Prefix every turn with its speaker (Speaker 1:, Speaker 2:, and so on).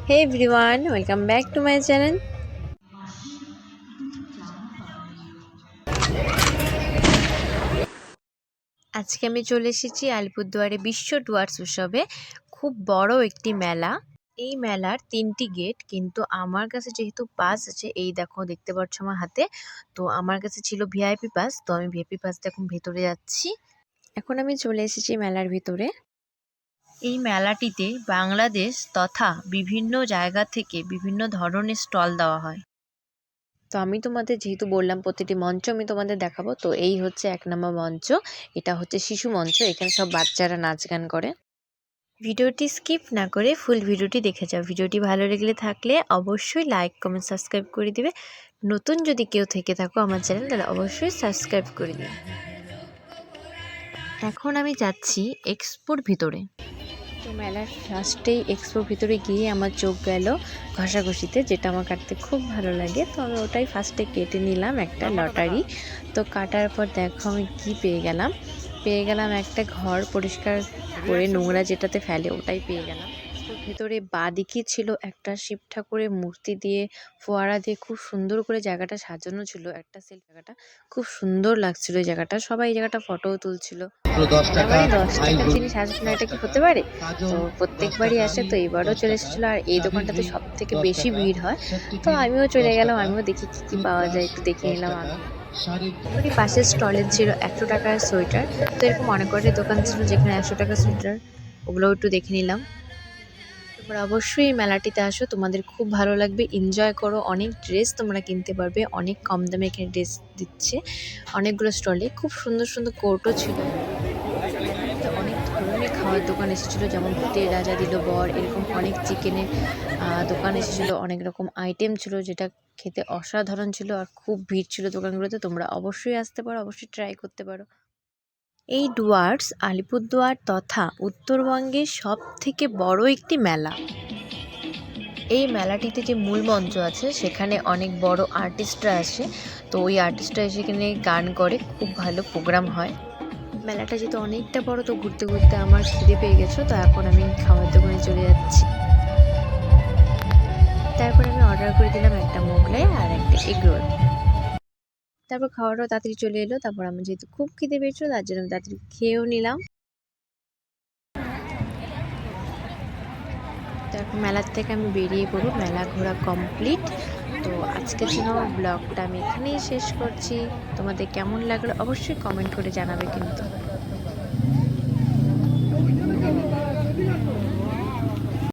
Speaker 1: Hey everyone, welcome back to my channel. আজকে আমি চলে এসেছি আলিপুরদুয়ারে বিশ্ব ডুয়ার্স উৎসবে। খুব বড় একটি মেলা। এই মেলার 3টি গেট, কিন্তু আমার কাছে যেহেতু পাস আছে, এই দেখো দেখতে পাচ্ছ আমার হাতে, তো আমার কাছে ছিল ভিআইপি পাস, তো আমি ভিআইপি পাস দিয়ে এখন ভেতরে যাচ্ছি। এখন আমি চলে এসেছি মেলার ভিতরে। এই মেলাটিতে বাংলাদেশ তথা বিভিন্ন জায়গা থেকে বিভিন্ন ধরনের স্টল দেওয়া হয়। তো আমি তোমাদের যেহেতু বললাম প্রতিটি মঞ্চ আমি তোমাদের দেখাবো, তো এই হচ্ছে 1 নম্বর মঞ্চ। এটা হচ্ছে শিশু মঞ্চ, এখানে সব বাচ্চারা নাচ গান করে। ভিডিওটি স্কিপ না করে ফুল ভিডিওটি দেখে যাও। ভিডিওটি ভালো লেগে থাকলে অবশ্যই লাইক কমেন্ট সাবস্ক্রাইব করে দিবে। নতুন যদি কেউ থেকে থাকো আমার চ্যানেল, তাহলে অবশ্যই সাবস্ক্রাইব করে দিবে। এখন আমি যাচ্ছি এক্সপোর ভিতরে। তো মেলার ফার্স্টেই এক্সপোর ভিতরে গিয়ে আমার চোখ গেল ঘষাঘষিতে, যেটা আমার কাটতে খুব ভালো লাগে। তো আমি ওটাই ফার্স্টে কেটে নিলাম, একটা লটারি। তো কাটার পর দেখো আমি কি পেয়ে গেলাম একটা ঘর পরিষ্কার করে নোংরা যেটাতে ফেলে, ওটাই পেয়ে গেলাম। ওর ভেতরে বাঁদিকে ছিল একটা শিব ঠাকুরের মূর্তি দিয়ে, ফোয়ারা দিয়ে খুব সুন্দর করে জায়গাটা সাজানো ছিল। একটা জায়গাটা খুব সুন্দর লাগছিল, এই জায়গাটা সবাই এই জায়গাটা ফটোও তুলছিল। 10 টাকার জিনিস আসবে না, এটা কি হতে পারে? তো প্রত্যেকবারই আসে, তো এবারও চলে এসেছিলো। আর এই দোকানটাতে সব থেকে বেশি ভিড় হয়, তো আমিও চলে গেলাম, আমিও দেখি কি কি পাওয়া যায়, একটু দেখে নিলাম আমি। ওই পাশের স্টলে ছিল 100 টাকার সোয়েটার। তো এরকম অনেক কয়টি দোকান ছিল যেখানে 100 টাকার সোয়েটার, ওগুলোও একটু দেখে নিলাম। তোমরা অবশ্যই এই মেলাটিতে আসো, তোমাদের খুব ভালো লাগবে, এনজয় করো। অনেক ড্রেস তোমরা কিনতে পারবে, অনেক কম দামে এখানে ড্রেস দিচ্ছে অনেকগুলো স্টলে। খুব সুন্দর সুন্দর কোটও ছিল। অনেক ধরনের খাওয়ার দোকান এসেছিলো, যেমন ভূতের রাজা দিল বর, এরকম অনেক চিকেনের দোকান এসেছিলো, অনেক রকম আইটেম ছিল যেটা খেতে অসাধারণ ছিল। আর খুব ভিড় ছিল দোকানগুলোতে, তোমরা অবশ্যই আসতে পারো, অবশ্যই ট্রাই করতে পারো। এই ডুয়ার্স আলিপুরদুয়ার তথা উত্তরবঙ্গের সব থেকে বড় একটি মেলা। এই মেলাটিতে যে মূল মঞ্চ আছে সেখানে অনেক বড় আর্টিস্টরা আসে, তো ওই আর্টিস্টরা এসে এখানে গান করে, খুব ভালো প্রোগ্রাম হয়। মেলাটা যেহেতু অনেকটা বড়, তো ঘুরতে ঘুরতে আমার খিদে পেয়ে গেছো, তো এখন আমি খাওয়ার দোকানে চলে যাচ্ছি। তারপর আমি অর্ডার করে দিলাম একটা মোগলাই আর একটা এগ রোল। তারপর খাওয়াটাও তাড়াতাড়ি চলে এলো। তারপর আমার যেহেতু খুব খিদে পেয়েছিল, তার জন্য তাড়াতাড়ি খেয়েও নিলাম। তো এখন মেলার থেকে আমি বেরিয়ে পড়ব, মেলা ঘোরা কমপ্লিট। তো আজকের জন্য ব্লগটা আমি এখানেই শেষ করছি। তোমাদের কেমন লাগলো অবশ্যই কমেন্ট করে জানাবে কিন্তু।